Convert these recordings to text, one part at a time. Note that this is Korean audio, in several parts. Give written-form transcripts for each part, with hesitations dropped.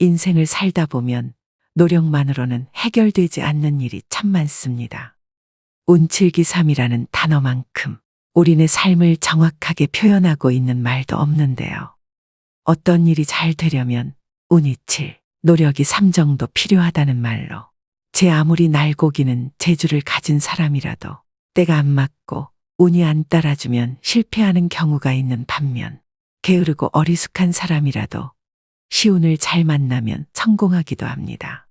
인생을 살다 보면 노력만으로는 해결되지 않는 일이 참 많습니다. 운칠기삼이라는 단어만큼 우리네 삶을 정확하게 표현하고 있는 말도 없는데요. 어떤 일이 잘 되려면 운이 7, 노력이 3 정도 필요하다는 말로 제 아무리 날고기는 재주를 가진 사람이라도 때가 안 맞고 운이 안 따라주면 실패하는 경우가 있는 반면 게으르고 어리숙한 사람이라도 시운을 잘 만나면 성공하기도 합니다.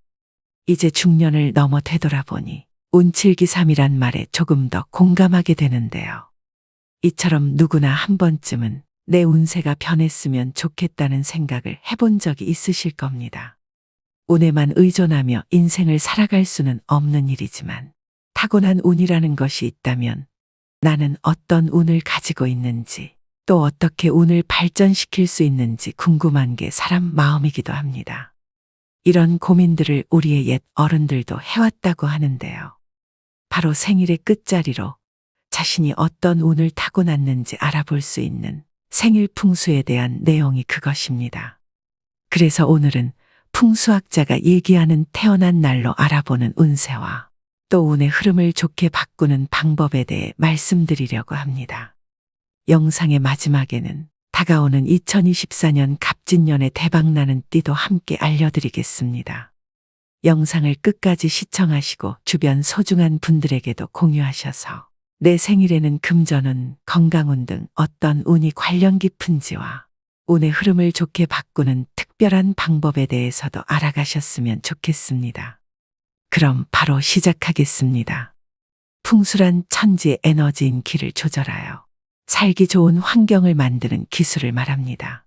이제 중년을 넘어 되돌아보니 운칠기삼이란 말에 조금 더 공감하게 되는데요. 이처럼 누구나 한 번쯤은 내 운세가 변했으면 좋겠다는 생각을 해본 적이 있으실 겁니다. 운에만 의존하며 인생을 살아갈 수는 없는 일이지만 타고난 운이라는 것이 있다면 나는 어떤 운을 가지고 있는지 또 어떻게 운을 발전시킬 수 있는지 궁금한 게 사람 마음이기도 합니다. 이런 고민들을 우리의 옛 어른들도 해왔다고 하는데요. 바로 생일의 끝자리로 자신이 어떤 운을 타고났는지 알아볼 수 있는 생일 풍수에 대한 내용이 그것입니다. 그래서 오늘은 풍수학자가 얘기하는 태어난 날로 알아보는 운세와 또 운의 흐름을 좋게 바꾸는 방법에 대해 말씀드리려고 합니다. 영상의 마지막에는 다가오는 2024년 갑진년의 대박나는 띠도 함께 알려드리겠습니다. 영상을 끝까지 시청하시고 주변 소중한 분들에게도 공유하셔서 내 생일에는 금전운, 건강운 등 어떤 운이 관련 깊은지와 운의 흐름을 좋게 바꾸는 특별한 방법에 대해서도 알아가셨으면 좋겠습니다. 그럼 바로 시작하겠습니다. 풍수란 천지의 에너지인 기를 조절하여 살기 좋은 환경을 만드는 기술을 말합니다.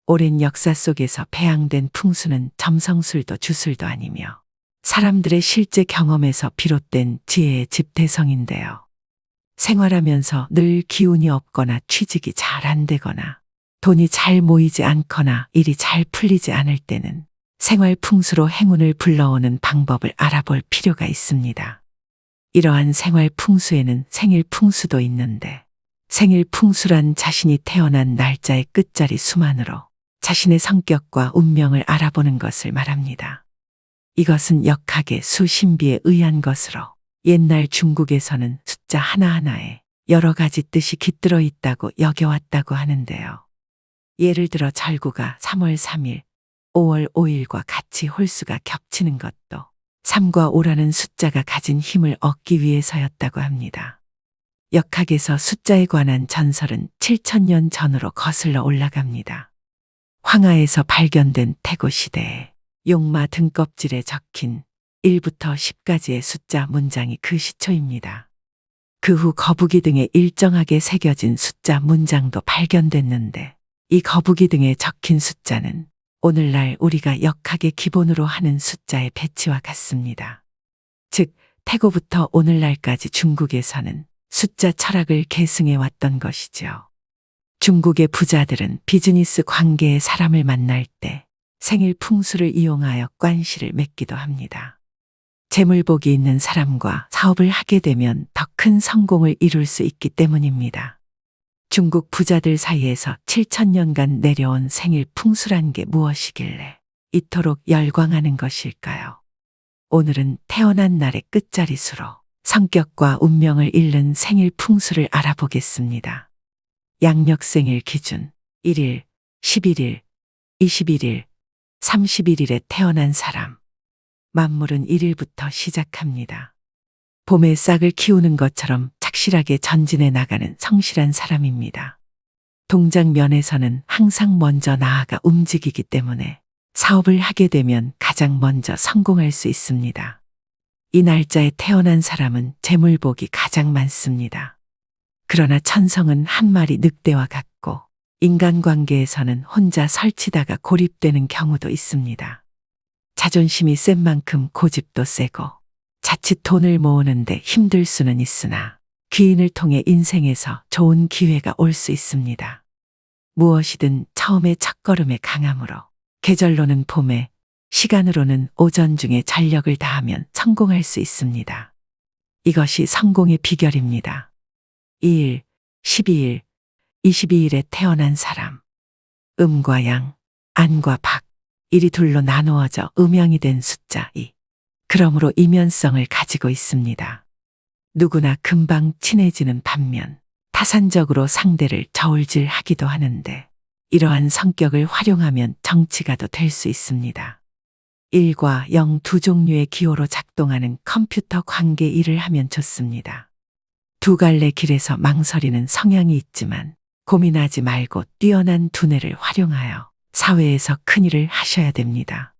오랜 역사 속에서 배양된 풍수는 점성술도 주술도 아니며 사람들의 실제 경험에서 비롯된 지혜의 집대성인데요. 생활하면서 늘 기운이 없거나 취직이 잘 안 되거나 돈이 잘 모이지 않거나 일이 잘 풀리지 않을 때는 생활 풍수로 행운을 불러오는 방법을 알아볼 필요가 있습니다. 이러한 생활 풍수에는 생일 풍수도 있는데 생일 풍수란 자신이 태어난 날짜의 끝자리 수만으로 자신의 성격과 운명을 알아보는 것을 말합니다. 이것은 역학의 수신비에 의한 것으로 옛날 중국에서는 숫자 하나하나에 여러 가지 뜻이 깃들어 있다고 여겨왔다고 하는데요. 예를 들어 절구가 3월 3일, 5월 5일과 같이 홀수가 겹치는 것도 3과 5라는 숫자가 가진 힘을 얻기 위해서였다고 합니다. 역학에서 숫자에 관한 전설은 7000년 전으로 거슬러 올라갑니다. 황하에서 발견된 태고 시대에 용마 등껍질에 적힌 1부터 10까지의 숫자 문장이 그 시초입니다. 그 후 거북이 등에 일정하게 새겨진 숫자 문장도 발견됐는데 이 거북이 등에 적힌 숫자는 오늘날 우리가 역학의 기본으로 하는 숫자의 배치와 같습니다. 즉, 태고부터 오늘날까지 중국에서는 숫자 철학을 계승해 왔던 것이죠. 중국의 부자들은 비즈니스 관계의 사람을 만날 때 생일 풍수를 이용하여 관시를 맺기도 합니다. 재물복이 있는 사람과 사업을 하게 되면 더 큰 성공을 이룰 수 있기 때문입니다. 중국 부자들 사이에서 7000년간 내려온 생일 풍수란 게 무엇이길래 이토록 열광하는 것일까요? 오늘은 태어난 날의 끝자리 수로 성격과 운명을 읽는 생일 풍수를 알아보겠습니다. 양력생일 기준 1일, 11일, 21일, 31일에 태어난 사람. 만물은 1일부터 시작합니다. 봄에 싹을 키우는 것처럼 착실하게 전진해 나가는 성실한 사람입니다. 동작 면에서는 항상 먼저 나아가 움직이기 때문에 사업을 하게 되면 가장 먼저 성공할 수 있습니다. 이 날짜에 태어난 사람은 재물복이 가장 많습니다. 그러나 천성은 한 마리 늑대와 같고 인간관계에서는 혼자 설치다가 고립되는 경우도 있습니다. 자존심이 센 만큼 고집도 세고 자칫 돈을 모으는데 힘들 수는 있으나 귀인을 통해 인생에서 좋은 기회가 올 수 있습니다. 무엇이든 처음의 첫걸음에 강함으로 계절로는 봄에, 시간으로는 오전 중에 전력을 다하면 성공할 수 있습니다. 이것이 성공의 비결입니다. 2일, 12일, 22일에 태어난 사람. 음과 양, 안과 박. 일이 둘로 나누어져 음양이 된 숫자 2. 그러므로 이면성을 가지고 있습니다. 누구나 금방 친해지는 반면 타산적으로 상대를 저울질하기도 하는데 이러한 성격을 활용하면 정치가도 될 수 있습니다. 1과 0 두 종류의 기호로 작동하는 컴퓨터 관계 일을 하면 좋습니다. 두 갈래 길에서 망설이는 성향이 있지만 고민하지 말고 뛰어난 두뇌를 활용하여 사회에서 큰일을 하셔야 됩니다.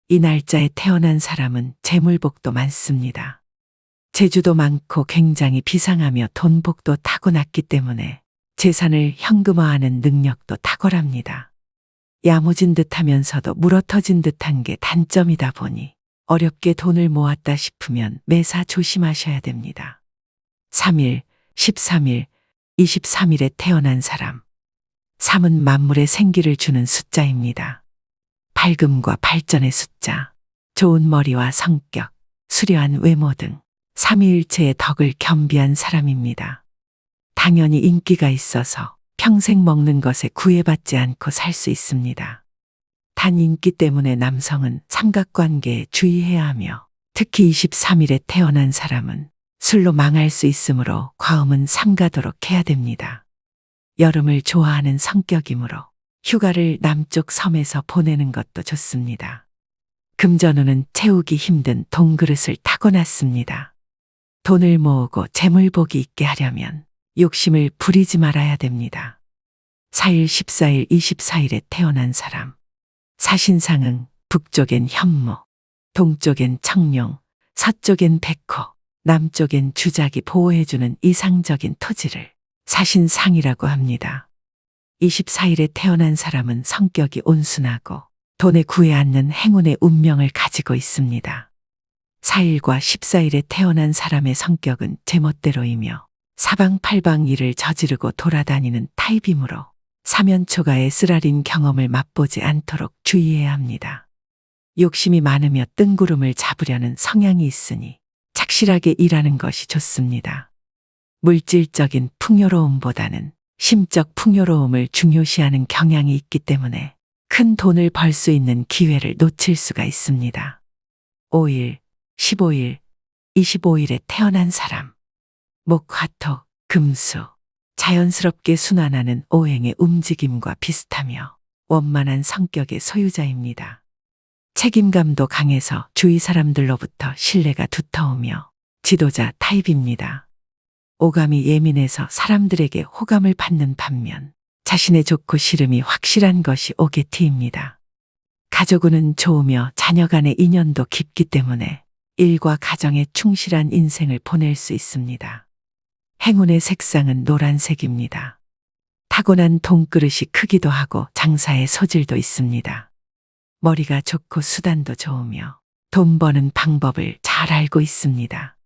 이 날짜에 태어난 사람은 재물복도 많습니다. 재주도 많고 굉장히 비상하며 돈복도 타고났기 때문에 재산을 현금화하는 능력도 탁월합니다. 야무진 듯하면서도 물어터진 듯한 게 단점이다 보니 어렵게 돈을 모았다 싶으면 매사 조심하셔야 됩니다. 3일, 13일, 23일에 태어난 사람. 3은 만물에 생기를 주는 숫자입니다. 밝음과 발전의 숫자, 좋은 머리와 성격, 수려한 외모 등 삼위일체의 덕을 겸비한 사람입니다. 당연히 인기가 있어서 평생 먹는 것에 구애받지 않고 살 수 있습니다. 단 인기 때문에 남성은 삼각관계에 주의해야 하며 특히 23일에 태어난 사람은 술로 망할 수 있으므로 과음은 삼가도록 해야 됩니다. 여름을 좋아하는 성격이므로 휴가를 남쪽 섬에서 보내는 것도 좋습니다. 금전운은 채우기 힘든 돈그릇을 타고났습니다. 돈을 모으고 재물복이 있게 하려면 욕심을 부리지 말아야 됩니다. 4일, 14일, 24일에 태어난 사람. 사신상은 북쪽엔 현무, 동쪽엔 청룡, 서쪽엔 백호, 남쪽엔 주작이 보호해주는 이상적인 토지를 사신상이라고 합니다. 24일에 태어난 사람은 성격이 온순하고 돈에 구애 않는 행운의 운명을 가지고 있습니다. 4일과 14일에 태어난 사람의 성격은 제멋대로이며 사방팔방 일을 저지르고 돌아다니는 타입이므로 사면초가의 쓰라린 경험을 맛보지 않도록 주의해야 합니다. 욕심이 많으며 뜬구름을 잡으려는 성향이 있으니 착실하게 일하는 것이 좋습니다. 물질적인 풍요로움보다는 심적 풍요로움을 중요시하는 경향이 있기 때문에 큰 돈을 벌 수 있는 기회를 놓칠 수가 있습니다. 5일, 15일, 25일에 태어난 사람. 목화토, 금수, 자연스럽게 순환하는 오행의 움직임과 비슷하며 원만한 성격의 소유자입니다. 책임감도 강해서 주위 사람들로부터 신뢰가 두터우며 지도자 타입입니다. 오감이 예민해서 사람들에게 호감을 받는 반면 자신의 좋고 싫음이 확실한 것이 오게티입니다. 가족운은 좋으며 자녀 간의 인연도 깊기 때문에 일과 가정에 충실한 인생을 보낼 수 있습니다. 행운의 색상은 노란색입니다. 타고난 돈그릇이 크기도 하고 장사의 소질도 있습니다. 머리가 좋고 수단도 좋으며 돈 버는 방법을 잘 알고 있습니다.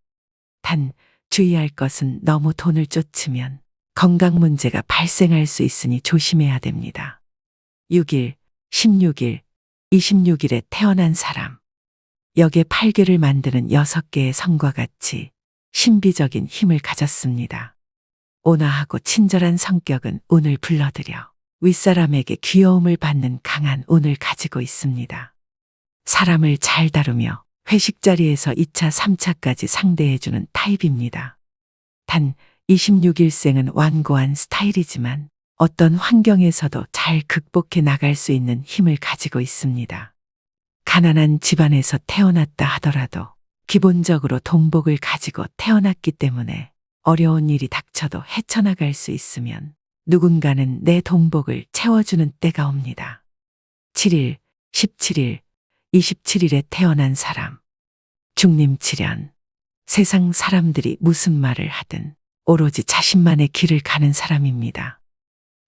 단 주의할 것은 너무 돈을 쫓으면 건강 문제가 발생할 수 있으니 조심해야 됩니다. 6일, 16일, 26일에 태어난 사람. 역의 8개를 만드는 6개의 성과 같이 신비적인 힘을 가졌습니다. 온화하고 친절한 성격은 운을 불러들여 윗사람에게 귀여움을 받는 강한 운을 가지고 있습니다. 사람을 잘 다루며 회식 자리에서 2차, 3차까지 상대해주는 타입입니다. 단 26일생은 완고한 스타일이지만 어떤 환경에서도 잘 극복해 나갈 수 있는 힘을 가지고 있습니다. 가난한 집안에서 태어났다 하더라도 기본적으로 돈복을 가지고 태어났기 때문에 어려운 일이 닥쳐도 헤쳐나갈 수 있으면 누군가는 내 돈복을 채워주는 때가 옵니다. 7일, 17일, 27일에 태어난 사람. 중림칠연. 세상 사람들이 무슨 말을 하든 오로지 자신만의 길을 가는 사람입니다.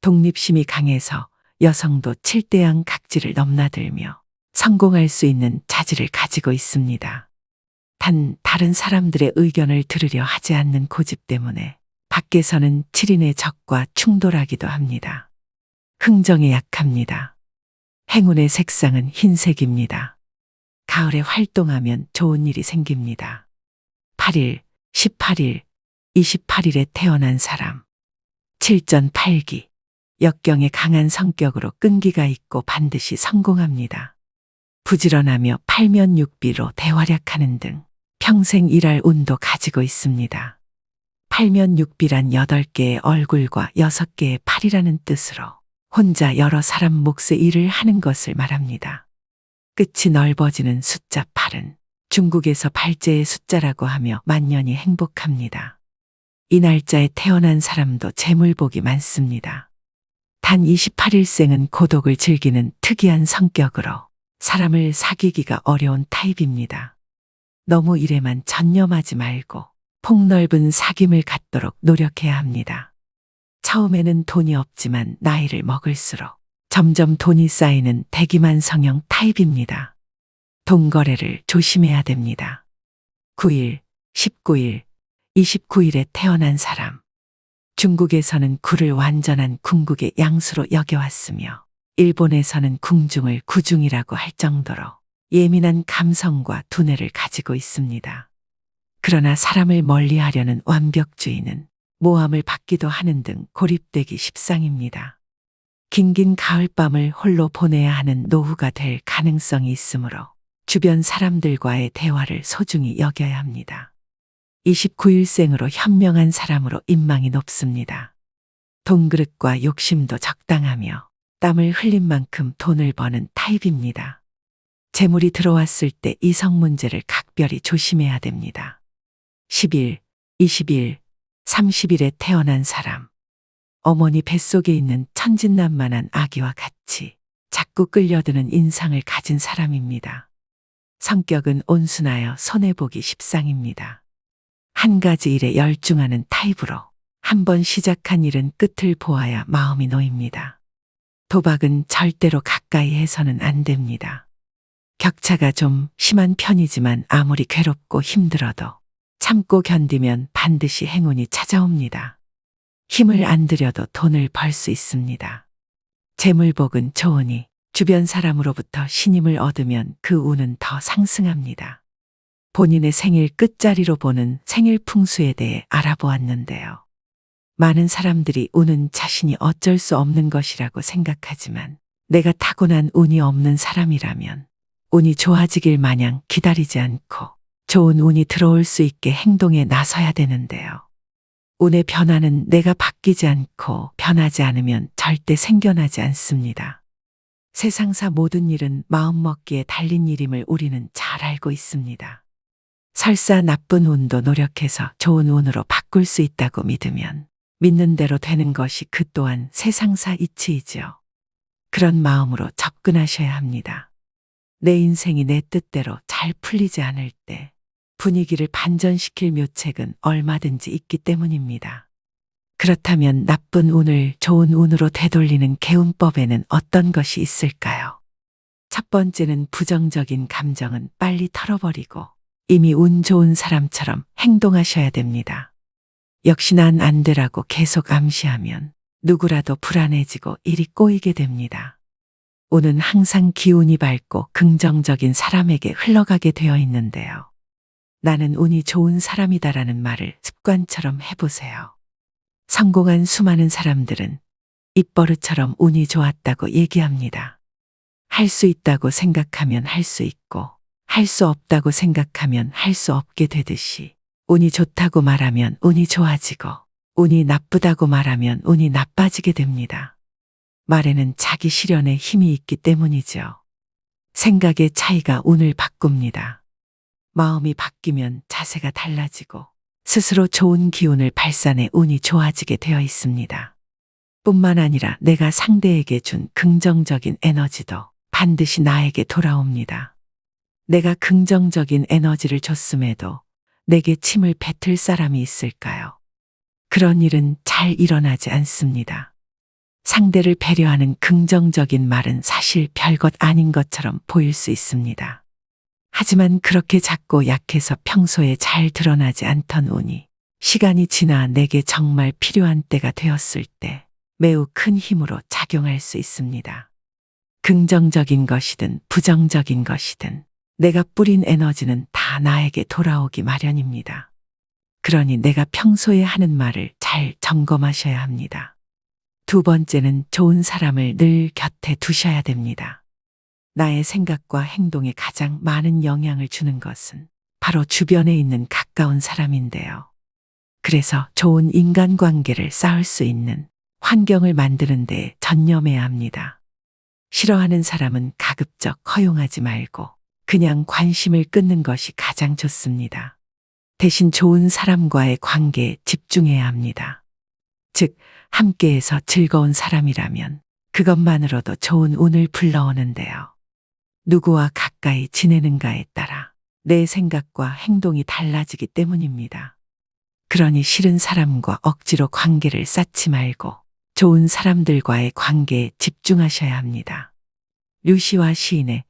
독립심이 강해서 여성도 칠대양 각지를 넘나들며 성공할 수 있는 자질을 가지고 있습니다. 단 다른 사람들의 의견을 들으려 하지 않는 고집 때문에 밖에서는 7인의 적과 충돌하기도 합니다. 흥정에 약합니다. 행운의 색상은 흰색입니다. 가을에 활동하면 좋은 일이 생깁니다. 8일, 18일, 28일에 태어난 사람. 칠전팔기. 역경에 강한 성격으로 끈기가 있고 반드시 성공합니다. 부지런하며 팔면육비로 대활약하는 등 평생 일할 운도 가지고 있습니다. 팔면육비란 8개의 얼굴과 6개의 팔이라는 뜻으로 혼자 여러 사람 몫의 일을 하는 것을 말합니다. 끝이 넓어지는 숫자 8은 중국에서 발제의 숫자라고 하며 만년이 행복합니다. 이 날짜에 태어난 사람도 재물복이 많습니다. 단 28일생은 고독을 즐기는 특이한 성격으로 사람을 사귀기가 어려운 타입입니다. 너무 일에만 전념하지 말고 폭넓은 사귐을 갖도록 노력해야 합니다. 처음에는 돈이 없지만 나이를 먹을수록 점점 돈이 쌓이는 대기만성형 타입입니다. 돈 거래를 조심해야 됩니다. 9일, 19일, 29일에 태어난 사람. 중국에서는 구를 완전한 궁극의 양수로 여겨왔으며 일본에서는 궁중을 구중이라고 할 정도로 예민한 감성과 두뇌를 가지고 있습니다. 그러나 사람을 멀리하려는 완벽주의는 모함을 받기도 하는 등 고립되기 십상입니다. 긴긴 가을밤을 홀로 보내야 하는 노후가 될 가능성이 있으므로 주변 사람들과의 대화를 소중히 여겨야 합니다. 29일생으로 현명한 사람으로 인망이 높습니다. 돈 그릇과 욕심도 적당하며 땀을 흘린 만큼 돈을 버는 타입입니다. 재물이 들어왔을 때 이성 문제를 각별히 조심해야 됩니다. 10일, 20일, 30일에 태어난 사람. 어머니 뱃속에 있는 천진난만한 아기와 같이 자꾸 끌려드는 인상을 가진 사람입니다. 성격은 온순하여 손해보기 십상입니다. 한 가지 일에 열중하는 타입으로 한번 시작한 일은 끝을 보아야 마음이 놓입니다. 도박은 절대로 가까이 해서는 안 됩니다. 격차가 좀 심한 편이지만 아무리 괴롭고 힘들어도 참고 견디면 반드시 행운이 찾아옵니다. 힘을 안 들여도 돈을 벌 수 있습니다. 재물복은 좋으니 주변 사람으로부터 신임을 얻으면 그 운은 더 상승합니다. 본인의 생일 끝자리로 보는 생일 풍수에 대해 알아보았는데요. 많은 사람들이 운은 자신이 어쩔 수 없는 것이라고 생각하지만 내가 타고난 운이 없는 사람이라면 운이 좋아지길 마냥 기다리지 않고 좋은 운이 들어올 수 있게 행동에 나서야 되는데요. 운의 변화는 내가 바뀌지 않고 변하지 않으면 절대 생겨나지 않습니다. 세상사 모든 일은 마음먹기에 달린 일임을 우리는 잘 알고 있습니다. 설사 나쁜 운도 노력해서 좋은 운으로 바꿀 수 있다고 믿으면 믿는 대로 되는 것이 그 또한 세상사 이치이지요. 그런 마음으로 접근하셔야 합니다. 내 인생이 내 뜻대로 잘 풀리지 않을 때 분위기를 반전시킬 묘책은 얼마든지 있기 때문입니다. 그렇다면 나쁜 운을 좋은 운으로 되돌리는 개운법에는 어떤 것이 있을까요? 첫 번째는 부정적인 감정은 빨리 털어버리고 이미 운 좋은 사람처럼 행동하셔야 됩니다. 역시 난 안 되라고 계속 암시하면 누구라도 불안해지고 일이 꼬이게 됩니다. 운은 항상 기운이 밝고 긍정적인 사람에게 흘러가게 되어 있는데요. 나는 운이 좋은 사람이다라는 말을 습관처럼 해보세요. 성공한 수많은 사람들은 입버릇처럼 운이 좋았다고 얘기합니다. 할 수 있다고 생각하면 할 수 있고 할 수 없다고 생각하면 할 수 없게 되듯이 운이 좋다고 말하면 운이 좋아지고 운이 나쁘다고 말하면 운이 나빠지게 됩니다. 말에는 자기 실현에 힘이 있기 때문이죠. 생각의 차이가 운을 바꿉니다. 마음이 바뀌면 자세가 달라지고 스스로 좋은 기운을 발산해 운이 좋아지게 되어 있습니다. 뿐만 아니라 내가 상대에게 준 긍정적인 에너지도 반드시 나에게 돌아옵니다. 내가 긍정적인 에너지를 줬음에도 내게 침을 뱉을 사람이 있을까요? 그런 일은 잘 일어나지 않습니다. 상대를 배려하는 긍정적인 말은 사실 별것 아닌 것처럼 보일 수 있습니다. 하지만 그렇게 작고 약해서 평소에 잘 드러나지 않던 운이 시간이 지나 내게 정말 필요한 때가 되었을 때 매우 큰 힘으로 작용할 수 있습니다. 긍정적인 것이든 부정적인 것이든 내가 뿌린 에너지는 다 나에게 돌아오기 마련입니다. 그러니 내가 평소에 하는 말을 잘 점검하셔야 합니다. 두 번째는 좋은 사람을 늘 곁에 두셔야 됩니다. 나의 생각과 행동에 가장 많은 영향을 주는 것은 바로 주변에 있는 가까운 사람인데요. 그래서 좋은 인간관계를 쌓을 수 있는 환경을 만드는 데 전념해야 합니다. 싫어하는 사람은 가급적 허용하지 말고 그냥 관심을 끊는 것이 가장 좋습니다. 대신 좋은 사람과의 관계에 집중해야 합니다. 즉, 함께해서 즐거운 사람이라면 그것만으로도 좋은 운을 불러오는데요. 누구와 가까이 지내는가에 따라 내 생각과 행동이 달라지기 때문입니다. 그러니 싫은 사람과 억지로 관계를 쌓지 말고 좋은 사람들과의 관계에 집중하셔야 합니다. 류시와 시인의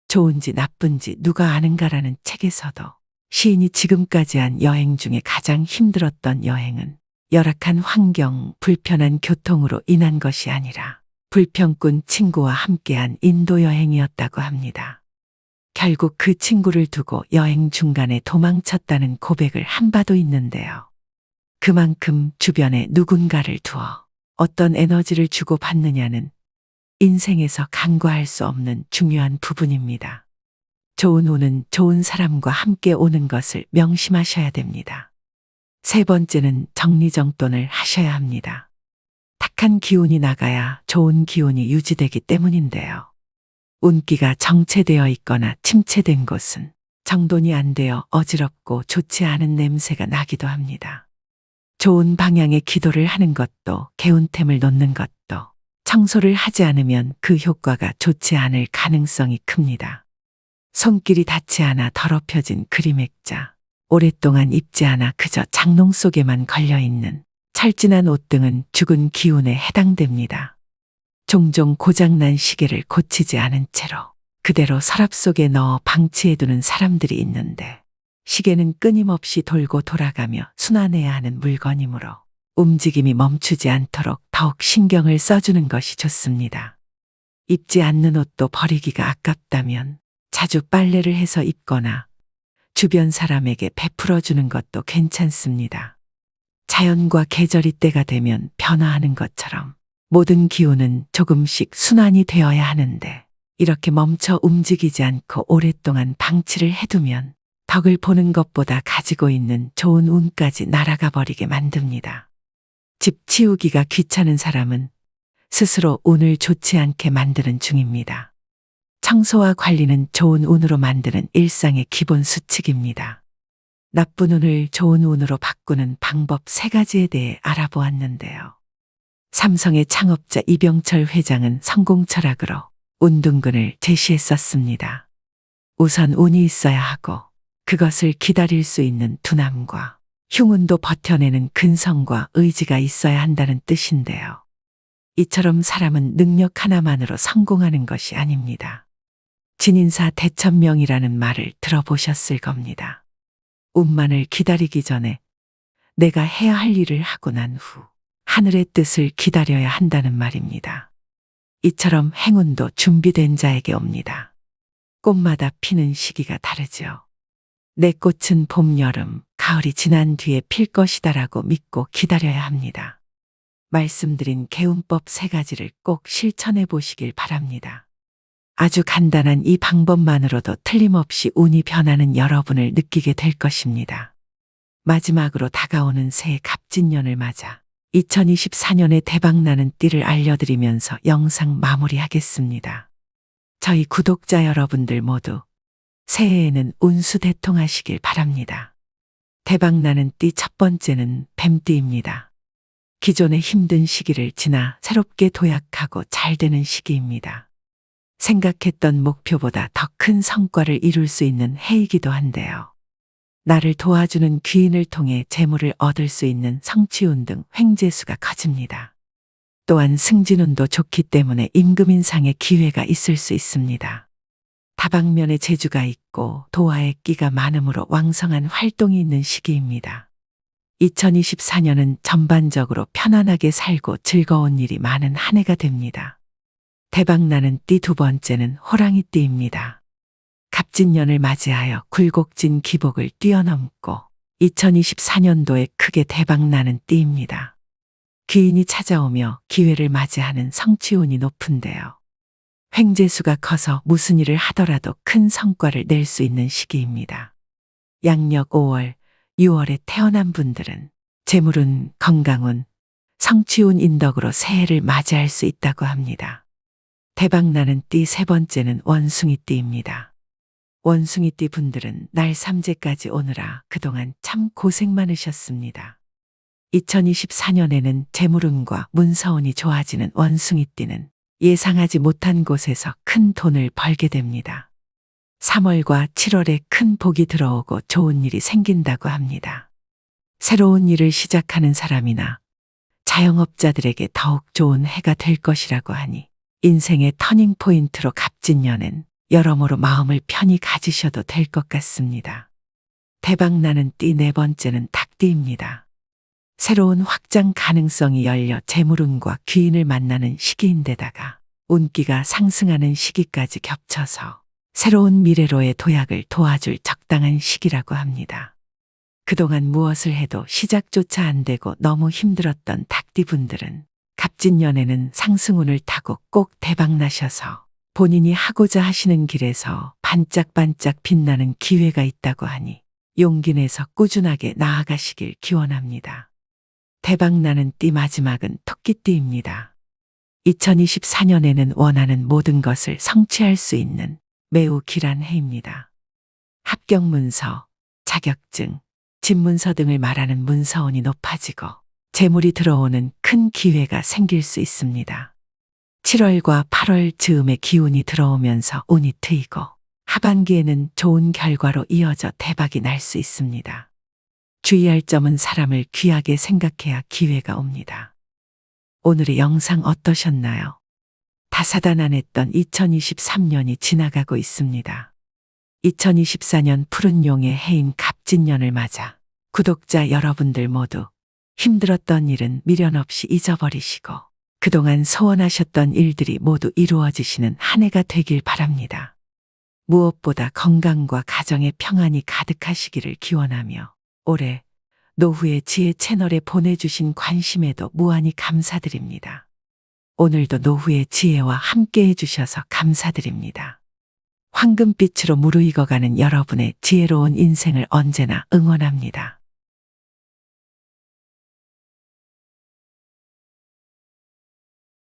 좋은지 나쁜지 누가 아는가라는 책에서도 시인이 지금까지 한 여행 중에 가장 힘들었던 여행은 열악한 환경, 불편한 교통으로 인한 것이 아니라 불평꾼 친구와 함께한 인도 여행이었다고 합니다. 결국 그 친구를 두고 여행 중간에 도망쳤다는 고백을 한 바도 있는데요. 그만큼 주변에 누군가를 두어 어떤 에너지를 주고 받느냐는 인생에서 간과할 수 없는 중요한 부분입니다. 좋은 운은 좋은 사람과 함께 오는 것을 명심하셔야 됩니다. 세 번째는 정리정돈을 하셔야 합니다. 탁한 기운이 나가야 좋은 기운이 유지되기 때문인데요. 운기가 정체되어 있거나 침체된 곳은 정돈이 안 되어 어지럽고 좋지 않은 냄새가 나기도 합니다. 좋은 방향의 기도를 하는 것도 개운템을 놓는 것도 청소를 하지 않으면 그 효과가 좋지 않을 가능성이 큽니다. 손길이 닿지 않아 더럽혀진 그림 액자, 오랫동안 입지 않아 그저 장롱 속에만 걸려있는 철진한 옷 등은 죽은 기운에 해당됩니다. 종종 고장난 시계를 고치지 않은 채로 그대로 서랍 속에 넣어 방치해두는 사람들이 있는데 시계는 끊임없이 돌고 돌아가며 순환해야 하는 물건이므로 움직임이 멈추지 않도록 더욱 신경을 써주는 것이 좋습니다. 입지 않는 옷도 버리기가 아깝다면 자주 빨래를 해서 입거나 주변 사람에게 베풀어 주는 것도 괜찮습니다. 자연과 계절이 때가 되면 변화하는 것처럼 모든 기운은 조금씩 순환이 되어야 하는데 이렇게 멈춰 움직이지 않고 오랫동안 방치를 해두면 덕을 보는 것보다 가지고 있는 좋은 운까지 날아가 버리게 만듭니다. 집 치우기가 귀찮은 사람은 스스로 운을 좋지 않게 만드는 중입니다. 청소와 관리는 좋은 운으로 만드는 일상의 기본 수칙입니다. 나쁜 운을 좋은 운으로 바꾸는 방법 3가지에 대해 알아보았는데요. 삼성의 창업자 이병철 회장은 성공 철학으로 운둔근을 제시했었습니다. 우선 운이 있어야 하고 그것을 기다릴 수 있는 둔함과 흉운도 버텨내는 근성과 의지가 있어야 한다는 뜻인데요. 이처럼 사람은 능력 하나만으로 성공하는 것이 아닙니다. 진인사 대천명이라는 말을 들어보셨을 겁니다. 운만을 기다리기 전에 내가 해야 할 일을 하고 난 후 하늘의 뜻을 기다려야 한다는 말입니다. 이처럼 행운도 준비된 자에게 옵니다. 꽃마다 피는 시기가 다르죠. 내 꽃은 봄, 여름, 가을이 지난 뒤에 필 것이다라고 믿고 기다려야 합니다. 말씀드린 개운법 3가지를 꼭 실천해 보시길 바랍니다. 아주 간단한 이 방법만으로도 틀림없이 운이 변하는 여러분을 느끼게 될 것입니다. 마지막으로 다가오는 새해 갑진년을 맞아 2024년에 대박나는 띠를 알려드리면서 영상 마무리하겠습니다. 저희 구독자 여러분들 모두 새해에는 운수대통하시길 바랍니다. 대박나는 띠 첫 번째는 뱀띠입니다. 기존의 힘든 시기를 지나 새롭게 도약하고 잘 되는 시기입니다. 생각했던 목표보다 더 큰 성과를 이룰 수 있는 해이기도 한데요. 나를 도와주는 귀인을 통해 재물을 얻을 수 있는 성취운 등 횡재수가 커집니다. 또한 승진운도 좋기 때문에 임금인상의 기회가 있을 수 있습니다. 다방면에 재주가 있고 도화의 끼가 많으므로 왕성한 활동이 있는 시기입니다. 2024년은 전반적으로 편안하게 살고 즐거운 일이 많은 한 해가 됩니다. 대박나는 띠 두 번째는 호랑이띠입니다. 갑진년을 맞이하여 굴곡진 기복을 뛰어넘고 2024년도에 크게 대박나는 띠입니다. 귀인이 찾아오며 기회를 맞이하는 성취운이 높은데요. 횡재수가 커서 무슨 일을 하더라도 큰 성과를 낼 수 있는 시기입니다. 양력 5월, 6월에 태어난 분들은 재물운, 건강운, 성취운 인덕으로 새해를 맞이할 수 있다고 합니다. 대박나는 띠 세 번째는 원숭이띠입니다. 원숭이띠 분들은 날 삼재까지 오느라 그동안 참 고생 많으셨습니다. 2024년에는 재물운과 문서운이 좋아지는 원숭이띠는 예상하지 못한 곳에서 큰 돈을 벌게 됩니다. 3월과 7월에 큰 복이 들어오고 좋은 일이 생긴다고 합니다. 새로운 일을 시작하는 사람이나 자영업자들에게 더욱 좋은 해가 될 것이라고 하니 인생의 터닝포인트로 갑진년엔 여러모로 마음을 편히 가지셔도 될 것 같습니다. 대박나는 띠 네 번째는 닭띠입니다. 새로운 확장 가능성이 열려 재물운과 귀인을 만나는 시기인데다가 운기가 상승하는 시기까지 겹쳐서 새로운 미래로의 도약을 도와줄 적당한 시기라고 합니다. 그동안 무엇을 해도 시작조차 안 되고 너무 힘들었던 닭띠분들은 갑진년에는 상승운을 타고 꼭 대박나셔서 본인이 하고자 하시는 길에서 반짝반짝 빛나는 기회가 있다고 하니 용기 내서 꾸준하게 나아가시길 기원합니다. 대박나는 띠 마지막은 토끼띠입니다. 2024년에는 원하는 모든 것을 성취할 수 있는 매우 길한 해입니다. 합격문서, 자격증, 집문서 등을 말하는 문서운이 높아지고 재물이 들어오는 큰 기회가 생길 수 있습니다. 7월과 8월 즈음에 기운이 들어오면서 운이 트이고 하반기에는 좋은 결과로 이어져 대박이 날 수 있습니다. 주의할 점은 사람을 귀하게 생각해야 기회가 옵니다. 오늘의 영상 어떠셨나요? 다사다난했던 2023년이 지나가고 있습니다. 2024년 푸른 용의 해인 갑진년을 맞아 구독자 여러분들 모두 힘들었던 일은 미련 없이 잊어버리시고 그동안 소원하셨던 일들이 모두 이루어지시는 한 해가 되길 바랍니다. 무엇보다 건강과 가정의 평안이 가득하시기를 기원하며 올해 노후의 지혜 채널에 보내주신 관심에도 무한히 감사드립니다. 오늘도 노후의 지혜와 함께 해주셔서 감사드립니다. 황금빛으로 무르익어가는 여러분의 지혜로운 인생을 언제나 응원합니다.